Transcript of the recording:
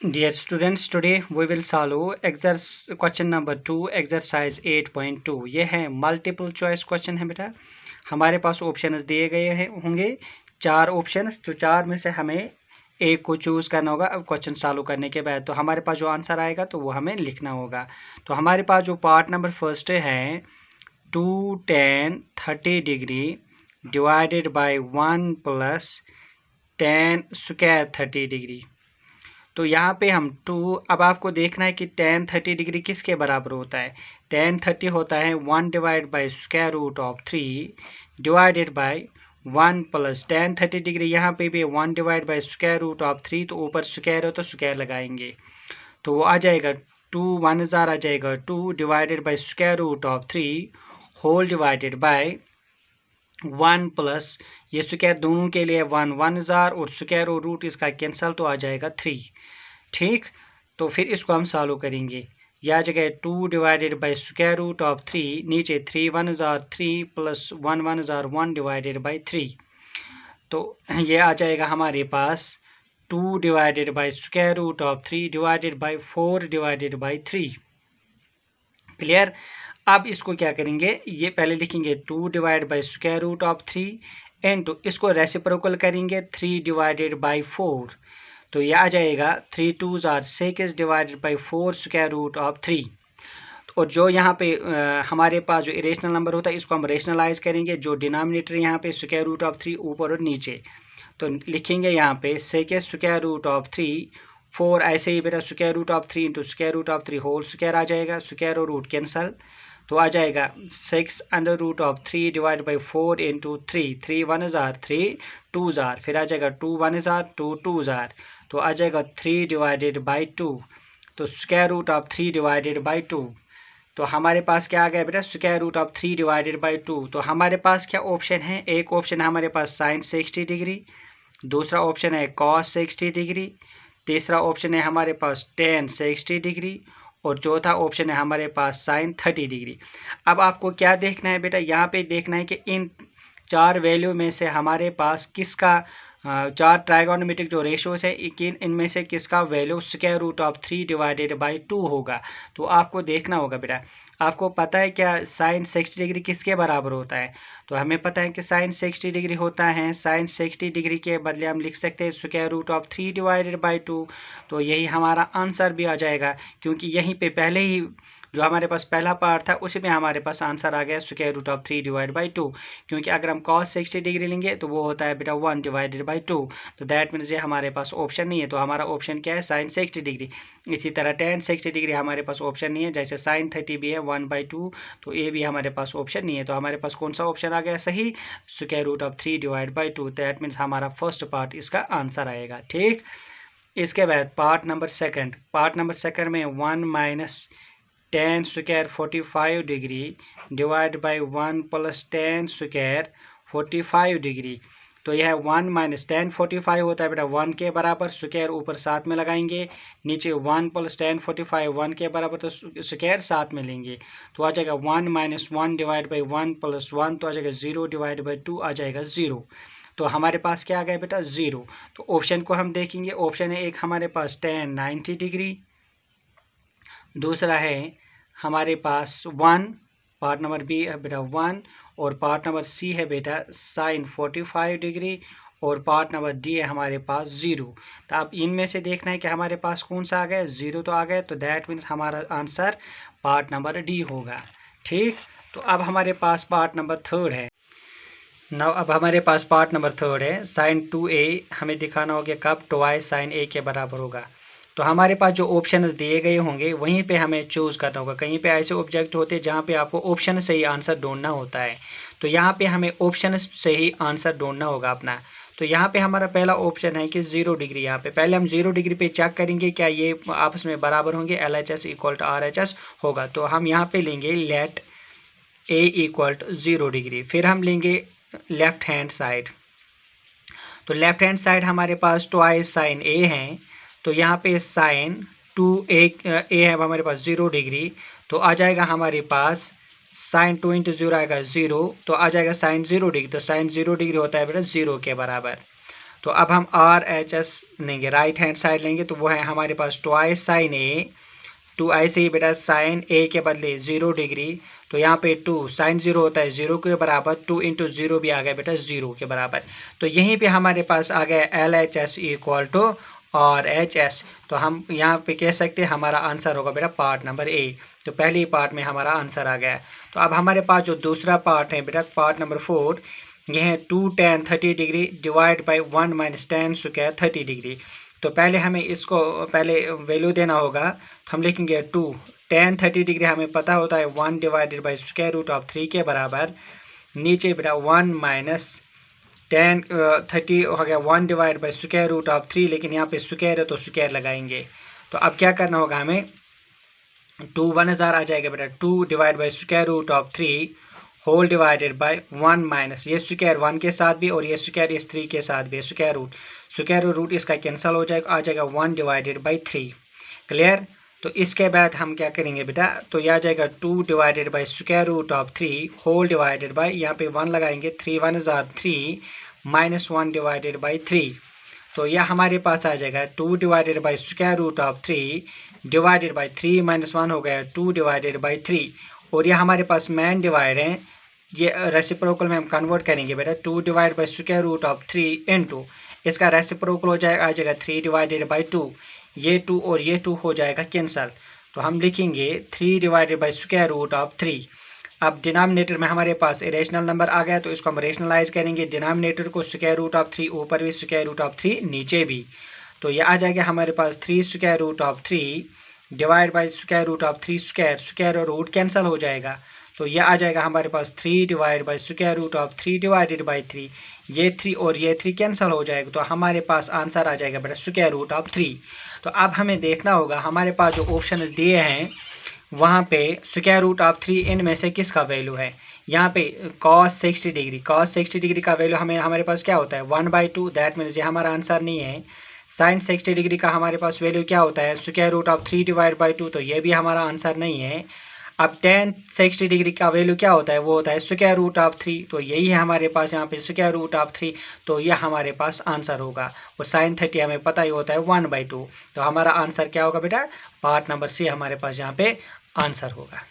Dear students, today we will solve question number 2 exercise 8.2। ये है multiple choice question है बेटा। हमारे पास ऑप्शंस दिए गए हैं होंगे 4 ऑप्शंस, तो 4 में से हमें एक को चूज़ करना होगा क्वेश्चन सॉल्व करने के बाद। तो हमारे पास जो आंसर आएगा तो वो हमें लिखना होगा। तो हमारे पास जो पार्ट नंबर फर्स्ट है 2 tan 30 degree divided by 1 plus tan square 30 degree. तो यहाँ पे हम 2, अब आपको देखना है कि tan 30 डिग्री किसके बराबर होता है। tan 30 होता है 1 divide by square root of 3 divided by 1 plus tan 30 degree, यहाँ पे भी 1 divide by square root of 3, तो ऊपर स्क्वायर हो तो स्क्वायर लगाएंगे, तो वो आ जाएगा 2 1 जार आ जाएगा 2 divided by square root of 3 whole divided by 1 plus ये स्क्वायर दोनों के लिए 1 1 जार और स्क्वायर और रूट इसका कैंसल, तो आ जाएगा 3। ठीक, तो फिर इसको हम सॉल्व करेंगे। यह आ जाएगा 2 divided by square root of 3, नीचे 3 1 जार 3 प्लस 1 1 जार 1 डिवाइडेड बाई 3, तो ये आ जाएगा हमारे पास 2 divided by square root of 3 divided by 4 divided by 3। Clear. अब इसको क्या करेंगे, ये पहले लिखेंगे 2 divide by square root of 3 into इसको रेसिप्रोकल करेंगे 3 डिवाइडेड बाई 4, तो यह आ जाएगा 3 2 जार 6 divided by 4 square root of 3। और जो यहाँ पे हमारे पास जो इरेशनल नंबर होता है इसको हम रेशनलाइज करेंगे। जो डिनोमिनेटर यहाँ पे स्क्वायर रूट ऑफ 3 ऊपर और नीचे, तो लिखेंगे यहाँ पे 6 स्क्वायर रूट ऑफ 3 4, ऐसे ही बेटा square root of 3 into square root of 3 whole square आ जाएगा, स्क्वायर और रूट कैंसल, तो आ जाएगा 6 under root of 3 divide by 4 into 3 3 1 जार 3 2 जार, फिर आ जाएगा 2 1 जार 2 2 जार, तो आ जाएगा 3 डिवाइडेड बाई 2, तो square root of 3 divided by 2, तो हमारे पास क्या आ गया बेटा square root of 3 divided by 2। तो हमारे पास क्या ऑप्शन है, एक ऑप्शन है हमारे पास साइन 60 डिग्री, दूसरा ऑप्शन है कॉस 60 डिग्री, तीसरा ऑप्शन है हमारे पास टेन 60 डिग्री, और चौथा ऑप्शन है हमारे पास साइन 30 डिग्री। अब आपको क्या देखना है बेटा, यहाँ पे देखना है कि इन 4 वैल्यू में से हमारे पास किसका 4 ट्राइगोनोमेट्रिक जो रेशोज है इनमें से किसका value square root of 3 divided by 2 होगा। तो आपको देखना होगा बेटा, आपको पता है क्या साइन 60 डिग्री किसके बराबर होता है, तो हमें पता है कि साइन 60 डिग्री होता है, साइन 60 डिग्री के बदले हम लिख सकते हैं square root of 3 divided by 2, तो यही हमारा आंसर भी आ जाएगा, क्योंकि यहीं पे पहले ही जो हमारे पास पहला पार्ट था उसी में हमारे पास आंसर आ गया square root of 3 divide by 2, क्योंकि अगर हम कॉस 60 डिग्री लेंगे तो वो होता है बेटा 1 डिवाइडेड बाई 2, तो दैट मीन्स ये हमारे पास ऑप्शन नहीं है, तो हमारा ऑप्शन क्या है साइन 60 डिग्री। इसी तरह टेन 60 डिग्री हमारे पास ऑप्शन नहीं है, जैसे साइन 30 भी है 1 बाई 2, तो ये भी हमारे पास ऑप्शन नहीं है, तो हमारे पास कौन सा ऑप्शन आ गया सही, square root of 3 divide by 2, that means हमारा फर्स्ट पार्ट इसका आंसर आएगा। ठीक, इसके बाद पार्ट नंबर सेकंड में 1 minus tan square 45 degree divide by 1 plus tan square 45 degree, तो यह 1 माइनस tan 45 होता है बेटा 1 के बराबर, स्क्वायर ऊपर साथ में लगाएंगे, नीचे 1 प्लस tan 45 1 के बराबर, तो स्क्वायर साथ में लेंगे, तो आ जाएगा 1 माइनस 1 डिवाइड बाई 1 प्लस 1, तो आ जाएगा 0 डिवाइड बाई 2 आ जाएगा 0, तो हमारे पास क्या आ गया बेटा 0। तो ऑप्शन को हम देखेंगे, ऑप्शन है एक हमारे पास tan 90 डिग्री, दूसरा है हमारे पास 1, पार्ट नंबर बी है बेटा 1, और पार्ट नंबर सी है बेटा साइन 45 डिग्री, और पार्ट नंबर डी है हमारे पास 0। तो अब इनमें से देखना है कि हमारे पास कौन सा आ गया, 0 तो आ गया, तो दैट मीन्स हमारा आंसर पार्ट नंबर डी होगा। ठीक, तो अब हमारे पास पार्ट नंबर थर्ड है। अब हमारे पास पार्ट नंबर थर्ड है साइन 2a, हमें दिखाना होगा कब ट्वाइस साइन a के बराबर होगा। तो हमारे पास जो ऑप्शन दिए गए होंगे वहीं पे हमें चूज़ करना होगा। कहीं पे ऐसे ऑब्जेक्ट होते हैं जहाँ पे आपको ऑप्शन से ही आंसर ढूंढना होता है, तो यहाँ पे हमें ऑप्शन से ही आंसर ढूंढना होगा अपना। तो यहाँ पे हमारा पहला ऑप्शन है कि 0 डिग्री, यहाँ पे पहले हम 0 डिग्री पे चेक करेंगे क्या ये आपस में बराबर होंगे, LHS इक्वल टू RHS होगा, तो हम यहाँ पे लेंगे let a equal to 0 degree, फिर हम लेंगे लेफ्ट हैंड साइड, तो लेफ्ट हैंड साइड हमारे पास ट्वाइस साइन a है, तो यहाँ पे साइन 2a है हमारे पास 0 डिग्री, तो आ जाएगा हमारे पास साइन 2 इंटू 0 आएगा 0, तो आ जाएगा साइन 0 डिग्री, तो साइन 0 डिग्री होता है बेटा 0 के बराबर। तो अब हम आर एच एस लेंगे, राइट हैंड साइड लेंगे, तो वो है हमारे पास ट्वाइस साइन ए, टू ऐसे ही बेटा साइन ए के बदले 0 डिग्री, तो यहाँ पे 2 साइन 0 होता है 0 के बराबर, 2 इंटू 0 भी आ गया बेटा 0 के बराबर। तो यहीं पे हमारे पास आ गया L H S equal to R H S. तो हम यहाँ पे कह सकते हैं हमारा आंसर होगा बेटा पार्ट नंबर ए। तो पहली पार्ट में हमारा आंसर आ गया। तो अब हमारे पास जो दूसरा पार्ट है बेटा पार्ट नंबर 4, यह है 2 tan 30 degree divide by 1 minus tan square 30 degree. तो पहले हमें इसको पहले वैल्यू देना होगा, तो हम लिखेंगे 2 tan 30 डिग्री हमें पता होता है 1 divided by square root of 3 के बराबर, नीचे बेटा 1 माइनस tan 30 हो गया 1 divide by square root of 3, लेकिन यहाँ पे स्क्वायर है तो स्क्वायर लगाएंगे। तो अब क्या करना होगा हमें, 2 1000 आ जाएगा बेटा 2 divide by square root of 3 whole divided by 1 minus ये स्क्वायर 1 के साथ भी और ये स्क्वायर इस 3 के साथ भी, स्क्वायर रूट इसका कैंसिल हो जाएगा, आ जाएगा 1 डिवाइडेड बाई 3। क्लियर। तो इसके बाद हम क्या करेंगे बेटा, तो यह आ जाएगा 2 divided by square root of 3 whole divided by, यहाँ पे 1 लगाएंगे, 3 1 3 माइनस 1 डिवाइडेड बाई 3। तो यह हमारे पास आ जाएगा 2 divided by square root of 3 divided by 3 minus 1 हो गया 2 डिवाइडेड बाई 3। और यह हमारे पास मैन डिवाइड है, ये रेसिप्रोकल में हम कन्वर्ट करेंगे बेटा, 2 divide by square root of 3 into इसका रेसिप्रोकल हो जाएगा, आ जाएगा 3 डिवाइडेड बाई 2, ये 2 और ये 2 हो जाएगा कैंसल। तो हम लिखेंगे 3 divided by square root of 3। अब डिनोमिनेटर में हमारे पास इरेशनल नंबर आ गया, तो इसको हम रेशनलाइज करेंगे, डिनोमिनेटर को स्क्वायर रूट ऑफ 3 ऊपर भी स्क्वायर रूट ऑफ 3 नीचे भी। तो ये आ जाएगा हमारे पास 3 square root of 3 divide by square root of 3 square और रूट कैंसिल हो जाएगा। तो यह आ जाएगा हमारे पास 3 divide by square root of 3 divided by 3, ये 3 और ये 3 कैंसिल हो जाएगा। तो हमारे पास आंसर आ जाएगा बेटा स्क्वायर रूट ऑफ 3। तो अब हमें देखना होगा हमारे पास जो ऑप्शन दिए हैं वहाँ पे स्क्वायर रूट ऑफ 3 इनमें से किसका वैल्यू है। यहाँ पे cos 60 डिग्री का वैल्यू हमारे पास क्या होता है 1/2, दैट मीन्स ये हमारा आंसर नहीं है। साइन 60 डिग्री का हमारे पास वैल्यू क्या होता है square root of 3 divide by 2, तो ये भी हमारा आंसर नहीं है। अब tan 60 डिग्री का वैल्यू क्या होता है, वो होता है स्क्वायर रूट ऑफ 3, तो यही है हमारे पास यहाँ पे स्क्वायर रूट ऑफ 3, तो यह हमारे पास आंसर होगा। और साइन 30 हमें पता ही होता है 1/2, तो हमारा आंसर क्या होगा बेटा, पार्ट नंबर सी हमारे पास यहाँ पे आंसर होगा।